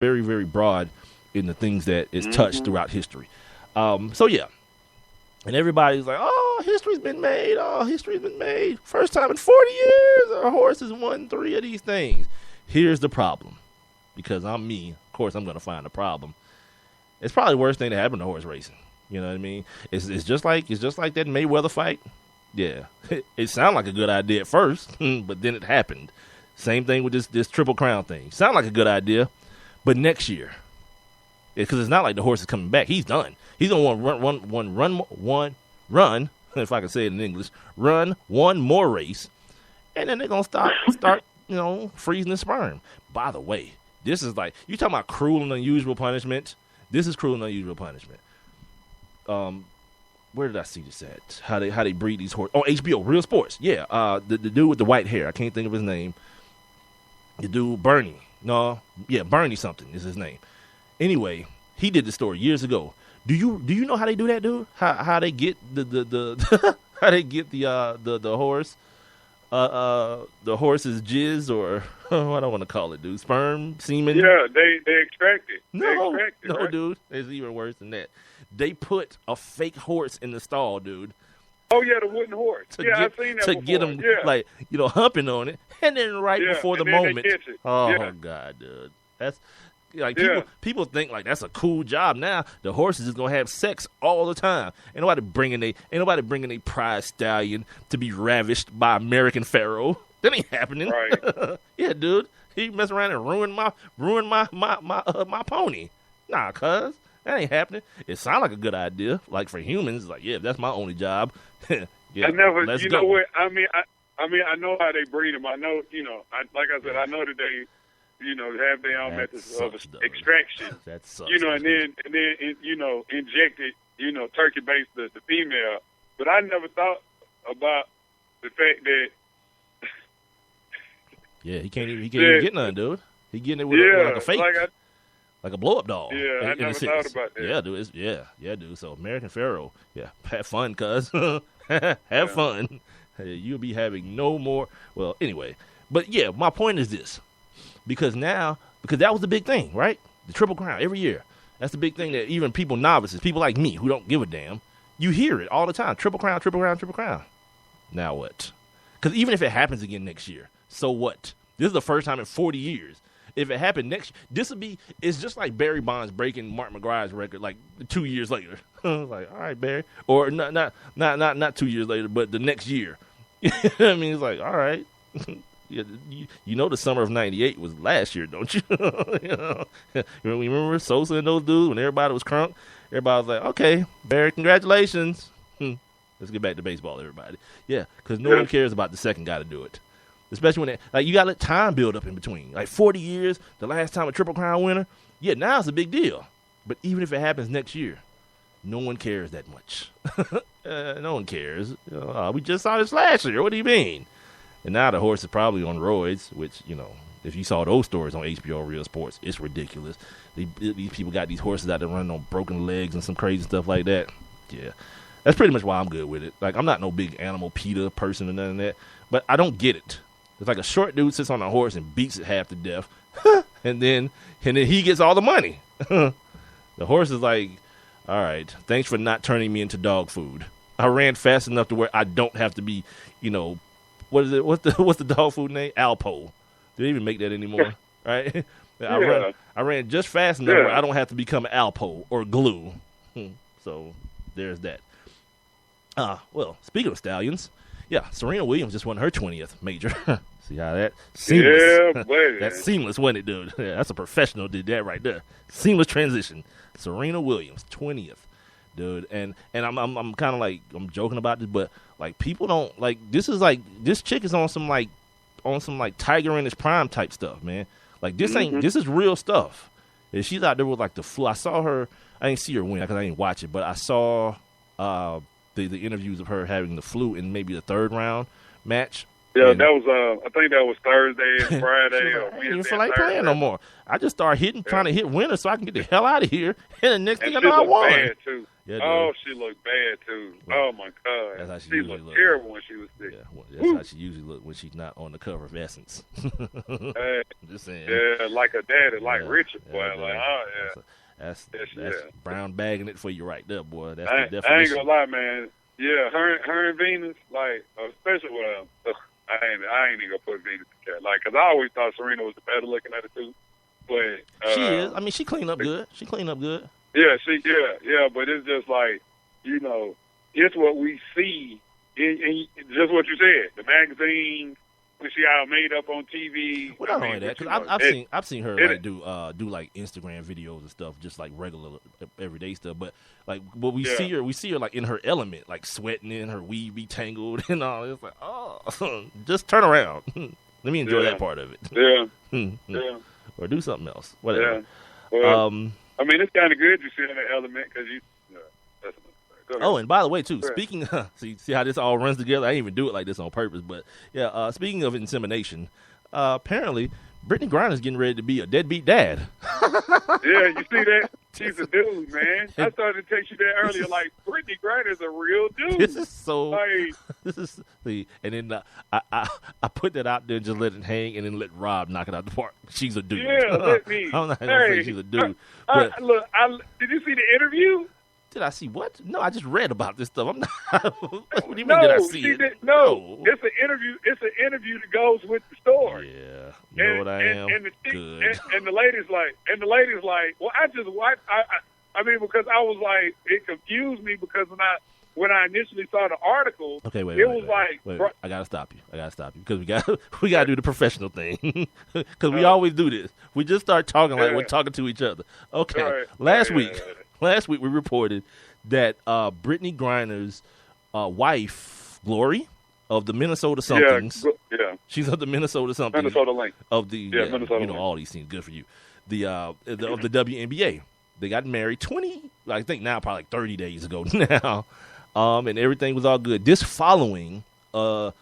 very, very broad in the things that is touched Mm-hmm. throughout history. So yeah, and everybody's like, "Oh, history's been made. Oh, history's been made. First time in 40 years, a horse has won 3 of these things." Here's the problem, because I'm me. Of course, I'm going to find a problem. It's probably the worst thing that happened to horse racing. You know what I mean? It's just like that Mayweather fight. Yeah, it sounded like a good idea at first, but then it happened. Same thing with this Triple Crown thing. Sound like a good idea, but next year, because it's not like the horse is coming back. He's done. He's gonna run. If I can say it in English, run one more race, and then they're gonna start freezing the sperm. By the way, this is like, you talking about cruel and unusual punishment. This is cruel and unusual punishment. Where did I see this at? How they breed these horses? Oh, HBO, Real Sports. Yeah, the dude with the white hair. I can't think of his name. The dude, Bernie. No, yeah, Bernie something is his name. Anyway, he did the story years ago. Do you know how they do that, dude? How they get the how they get the horse? The horse's jizz, or what I want to call it, dude. Sperm, semen. Yeah, they extract it. No, they extract it, no, right? dude. It's even worse than that. They put a fake horse in the stall, dude. Oh yeah, the wooden horse. I've seen that to before. get them Yeah. humping on it, and then before the and then they moment. catch it. Oh Yeah. God, dude, that's like Yeah. people think like that's a cool job. Now the horse is just gonna have sex all the time. Ain't nobody bringing a prize stallion to be ravished by American Pharaoh. That ain't happening. Right. Yeah, dude, he mess around and ruin my pony. Nah, cuz. That ain't happening. It sounds like a good idea. Like for humans, like, yeah, that's my only job. Yeah, I never. let's You go. know what? I mean, I know how they breed them. I know, like I said, I know that they, have their own That methods of sucks, though. extraction. That sucks. And then inject it, turkey base the female. But I never thought about the fact that. Yeah, he can't even get none, dude. He getting it with like a fake. Like a blow-up doll. Yeah, I never thought about that. Yeah, dude. Yeah, dude. So American Pharaoh, yeah, have fun, cuz. Have fun. You'll be having no more. Well, anyway. But yeah, my point is this. Because that was the big thing, right? The Triple Crown every year. That's the big thing that even people novices, people like me who don't give a damn, you hear it all the time. Triple Crown, Triple Crown, Triple Crown. Now what? Because even if it happens again next year, so what? This is the first time in 40 years. If it happened next, it's just like Barry Bonds breaking Mark McGuire's record like 2 years later. Like, all right, Barry, or not 2 years later, but the next year. You know what I mean, it's like, all right, you know, the summer of '98 was last year, don't you? Remember Sosa and those dudes when everybody was crunk? Everybody was like, okay, Barry, congratulations. Let's get back to baseball, everybody. Yeah, because no one cares about the second guy to do it. Especially when you got to let time build up in between. Like 40 years, the last time a Triple Crown winner, yeah, now it's a big deal. But even if it happens next year, no one cares that much. No one cares. We just saw this last year. What do you mean? And now the horse is probably on roids, which, if you saw those stories on HBO Real Sports, it's ridiculous. These people got these horses out there running on broken legs and some crazy stuff like that. Yeah. That's pretty much why I'm good with it. Like, I'm not no big animal PETA person or none of that, but I don't get it. It's like a short dude sits on a horse and beats it half to death, and then he gets all the money. The horse is like, all right, thanks for not turning me into dog food. I ran fast enough to where I don't have to be, what is it? What's the dog food name? Alpo. Do they even make that anymore? Right? Yeah. I ran just fast enough where I don't have to become Alpo or glue. So there's that. Well, speaking of stallions, yeah, Serena Williams just won her 20th major. See how that seamless? Yeah, baby. That's seamless, wasn't it, dude? Yeah, that's a professional did that right there. Seamless transition. Serena Williams, 20th, dude. And I'm kind of like, I'm joking about this, but like people don't like this chick is on some Tiger in his prime type stuff, man. Like this is real stuff. And she's out there with like the flu. I saw her. I didn't see her win because I didn't watch it, but I saw the interviews of her having the flu in maybe the third round match. Yeah, that was I think that was Thursday and Friday. I didn't even feel like playing no more. I just started trying to hit winners so I can get the hell out of here. And the next thing I know, I won. Bad too. Yeah, oh, she looked bad too. Right. Oh my God, That's how she she usually looked look. terrible when she was sick. Yeah, well, that's how she usually look when she's not on the cover of Essence. Just saying. Yeah, like her daddy, like Yeah, Richard, boy. yeah, Like, yeah. oh yeah. That's Yeah. brown bagging it for you right there, boy. That's I the definition. ain't gonna lie, man. Yeah, her and Venus, like, especially with I ain't even gonna put Venus in there, like, 'cause I always thought Serena was the better looking of the two. But She is. I mean, she cleaned up good. She cleaned up good. yeah, but it's just like, you know, it's what we see in just what you said, the magazines, when she all made up on TV. Well, not only that, because I've seen her like do like Instagram videos and stuff, just like regular everyday stuff. But like, what we see her like in her element, like sweating in her weave be tangled and all. It's like, oh, just turn around. Let me enjoy that part of it. Yeah. Or do something else. Whatever. Yeah. Well, I mean, it's kind of good you see in that element because you. That's oh, and by the way, too, speaking of, see how this all runs together? I didn't even do it like this on purpose, but yeah, speaking of insemination, apparently Brittany Griner's getting ready to be a deadbeat dad. Yeah, you see that? She's a dude, man. I started to text you that earlier, like, Brittany Griner's a real dude. This is so, like, and then I put that out there and just let it hang and then let Rob knock it out the park. She's a dude. Yeah, let me. I'm not going to say she's a dude. Look, did you see the interview? Did I see what? No, I just read about this stuff. I'm not. What do you mean? Did I see it? No, it's an interview. It's an interview that goes with the story. Yeah, you know what I am. And good. And the lady's like, well, I just watched. I mean, because I was like, it confused me because when I initially saw the article, okay, wait, I gotta stop you because we gotta do the professional thing because we always do this. We just start talking like we're talking to each other. Okay, right. Last week we reported that Brittany Griner's wife, Glory, of the Minnesota somethings. Yeah. She's of the Minnesota somethings. Minnesota Lynx. Of the Minnesota. You know, all these things. Good for you. Of the WNBA. They got married 20, I think now probably like 30 days ago now. And everything was all good. This following an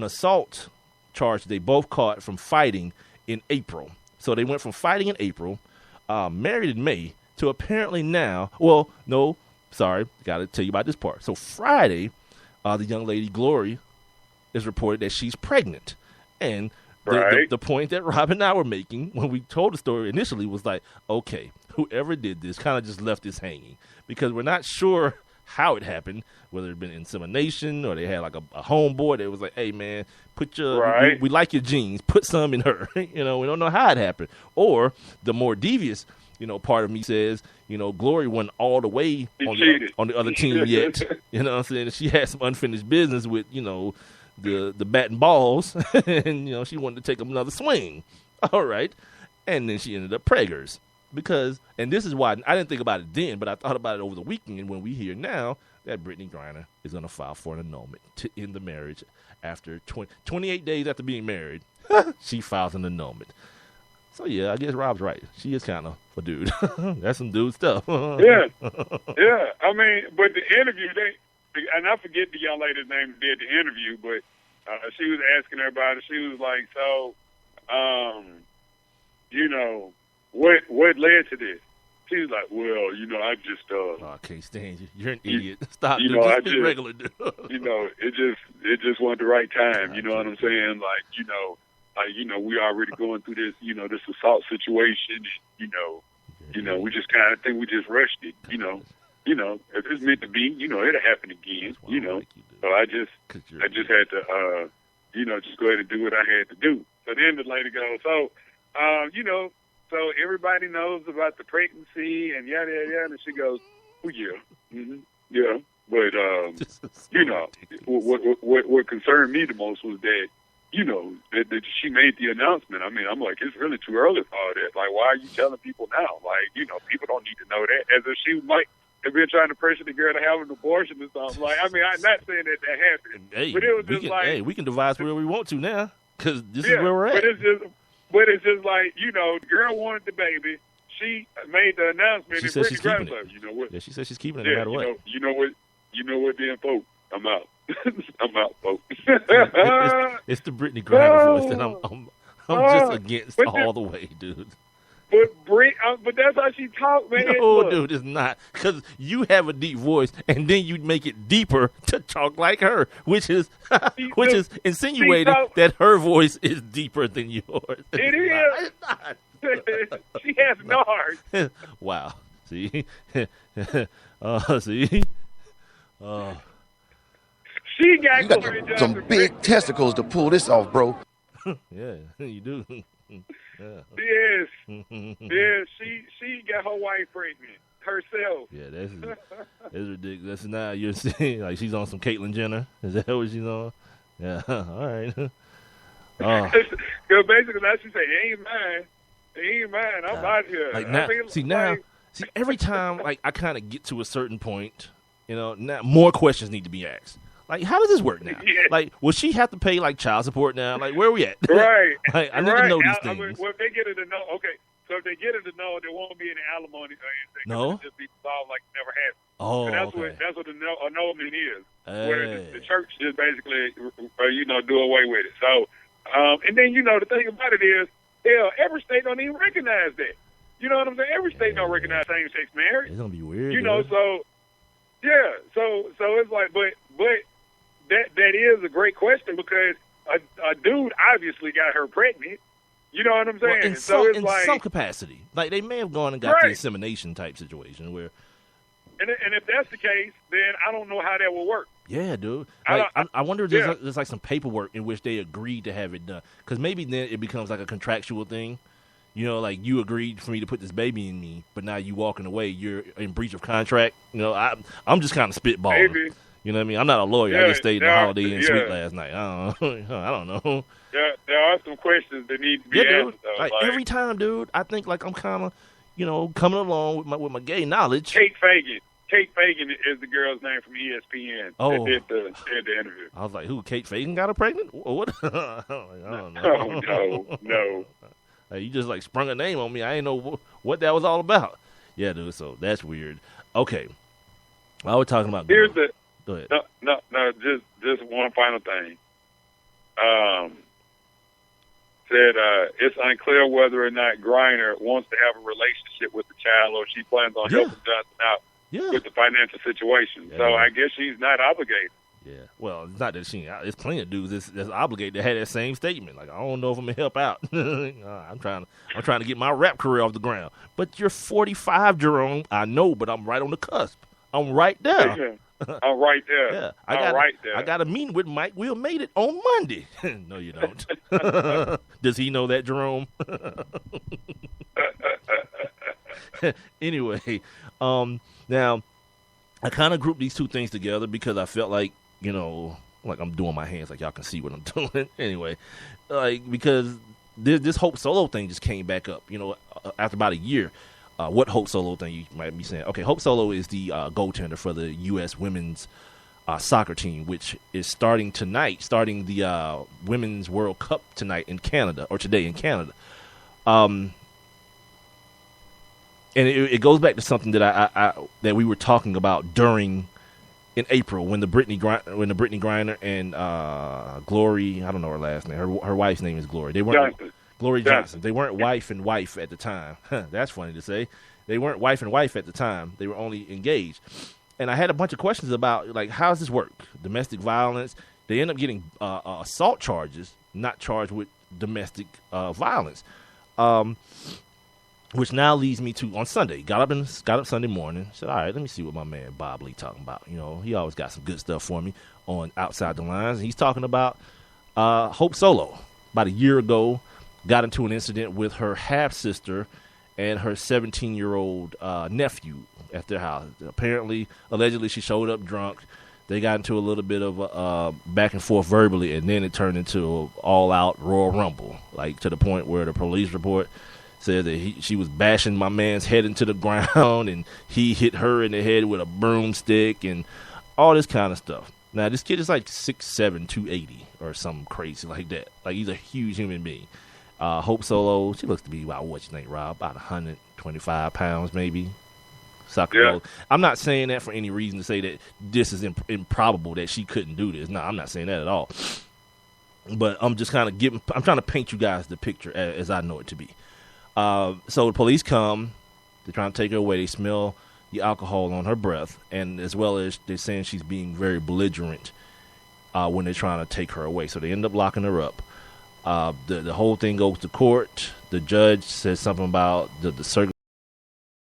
assault charge they both caught from fighting in April. So they went from fighting in April, married in May, to apparently now, well, no, sorry, got to tell you about this part. So Friday, the young lady Glory is reported that she's pregnant. And the point that Rob and I were making when we told the story initially was like, okay, whoever did this kind of just left this hanging because we're not sure how it happened, whether it had been insemination or they had like a homeboy that was like, hey, man, put your we like your genes, put some in her. You know, we don't know how it happened. Or the more devious, you know, part of me says, you know, Glory went all the way on the other team yet. You know what I'm saying? She had some unfinished business with, you know, the bat and balls, and, you know, she wanted to take another swing. All right. And then she ended up preggers. Because, and this is why I didn't think about it then, but I thought about it over the weekend when we hear now that Brittany Griner is going to file for an annulment to end the marriage after 28 days after being married. She files an annulment. So, yeah, I guess Rob's right. She is kind of a dude. That's some dude stuff. Yeah. I mean, but the interview, and I forget the young lady's name that did the interview, but she was asking everybody, she was like, so, you know, what led to this? She was like, well, you know, I just I can't stand you. You're an idiot. Stop, you dude. know, Just be regular, dude. You know, it just wasn't the right time. You know what I'm saying? Like, you know, we already going through this, you know, this assault situation. And, you know, we just kind of think we just rushed it. You know, if it's meant to be, you know, it'll happen again. You know, so I just had to, you know, just go ahead and do what I had to do. So then the lady goes, so, you know. So everybody knows about the pregnancy and yada, yada, yada. And she goes, oh, yeah. Mm-hmm. Yeah. But, you know, what concerned me the most was that, you know, that she made the announcement. I mean, I'm like, it's really too early for all that. Like, why are you telling people now? Like, you know, people don't need to know that. As if she might have been trying to pressure the girl to have an abortion or something. Like, I mean, I'm not saying that happened. Hey, but it was just like... Hey, we can devise wherever we want to now because this is where we're at. But it's just like, you know, the girl wanted the baby. She made the announcement. She said she's keeping it. You know what? Yeah, she said she's keeping it no matter what. You know what, then, folks? I'm out. I'm out, folks. It's the Brittany Griner voice that I'm just against all the way, dude. but that's how she talk, man. No, Look. dude, it's not. Because you have a deep voice, and then you make it deeper to talk like her, which is insinuating that her voice is deeper than yours. It is. It's not. She has NARS. Wow. See? See? She got You got some big testicles to pull this off, bro. Yeah, you do. Yeah. Yes. Yeah, she got her wife pregnant herself. Yeah, that's ridiculous. That's now you're saying like she's on some Caitlyn Jenner. Is that what she's on? Yeah. All right. Because basically now she say, it ain't mine. It ain't mine. I'm out here. Like now, see, every time like I kind of get to a certain point, now more questions need to be asked. Like, how does this work now? Yeah. Like, will she have to pay like child support now? Like, where are we at? Right. Like, I need to know these things. I mean, well, if they get her to know, okay. So if they get her to know, there won't be any alimony or anything. No. It'll just be solved like it never happened. Oh, and okay. That's what annulment is. Hey. Where the church just basically, do away with it. So, and then the thing about it is, hell, every state don't even recognize that. You know what I'm saying? Every state don't recognize same-sex marriage. It's gonna be weird. So yeah, so it's like, but that is a great question because a dude obviously got her pregnant. You know what I'm saying? Well, in some capacity, like they may have gone and got the insemination type situation where. And if that's the case, then I don't know how that will work. Yeah, dude. Like, I wonder if there's like some paperwork in which they agreed to have it done. Because maybe then it becomes like a contractual thing. Like you agreed for me to put this baby in me, but now you walking away, you're in breach of contract. I'm just kind of spitballing. Maybe. You know what I mean? I'm not a lawyer. Yeah, I just stayed in the Holiday Inn Suite last night. I don't know. There are some questions that need to be asked. Dude. Like every time, dude, I think like I'm kind of, coming along with my gay knowledge. Kate Fagan is the girl's name from ESPN. Oh. That did the interview. I was like, who? Kate Fagan got her pregnant? What? I don't know. Oh, no. Like, you just like sprung a name on me. I didn't know what that was all about. Yeah, dude. So that's weird. Okay. While we're talking about Go ahead. No. Just one final thing. Said it's unclear whether or not Griner wants to have a relationship with the child, or she plans on helping Johnson out with the financial situation. Yeah. So I guess she's not obligated. Yeah. Well, it's not that she. It's plenty of dudes that's obligated to have that same statement. Like, I don't know if I'm gonna help out. I'm trying to get my rap career off the ground. But you're 45, Jerome. I know, but I'm right on the cusp. I'm right there. I'm right there. Yeah, I got a meeting with Mike. We'll made it on Monday. No, you don't. Does he know that, Jerome? Anyway, now I kind of grouped these two things together because I felt like, like I'm doing my hands, like y'all can see what I'm doing. Anyway, like because this Hope Solo thing just came back up. After about a year. What Hope Solo thing you might be saying? Okay, Hope Solo is the goaltender for the U.S. women's soccer team, which is starting the Women's World Cup today in Canada. And it goes back to something that that we were talking about in April when the Brittany Griner and Glory, I don't know her last name. Her wife's name is Glory. They weren't. Glory Johnson. They weren't wife and wife at the time. That's funny to say. They weren't wife and wife at the time. They were only engaged. And I had a bunch of questions about, like, how does this work? Domestic violence. They end up getting assault charges, not charged with domestic violence. Which now leads me to, on Sunday, got up Sunday morning, said, all right, let me see what my man Bob Lee talking about. He always got some good stuff for me on Outside the Lines. And he's talking about Hope Solo. About a year ago, got into an incident with her half-sister and her 17-year-old nephew at their house. Allegedly, she showed up drunk. They got into a little bit of a back and forth verbally, and then it turned into an all-out Royal Rumble, like to the point where the police report said that she was bashing my man's head into the ground, and he hit her in the head with a broomstick and all this kind of stuff. Now, this kid is like 6'7", 280 or something crazy like that. Like, he's a huge human being. Hope Solo, she looks to be about, what's your name, Rob? About 125 pounds, maybe. Soccer goal. I'm not saying that for any reason to say that this is improbable that she couldn't do this. No, I'm not saying that at all. But I'm just kind of I'm trying to paint you guys the picture as I know it to be. So the police come. They're trying to take her away. They smell the alcohol on her breath, and as well as they're saying she's being very belligerent when they're trying to take her away. So they end up locking her up. The whole thing goes to court. The judge says something about the circumstances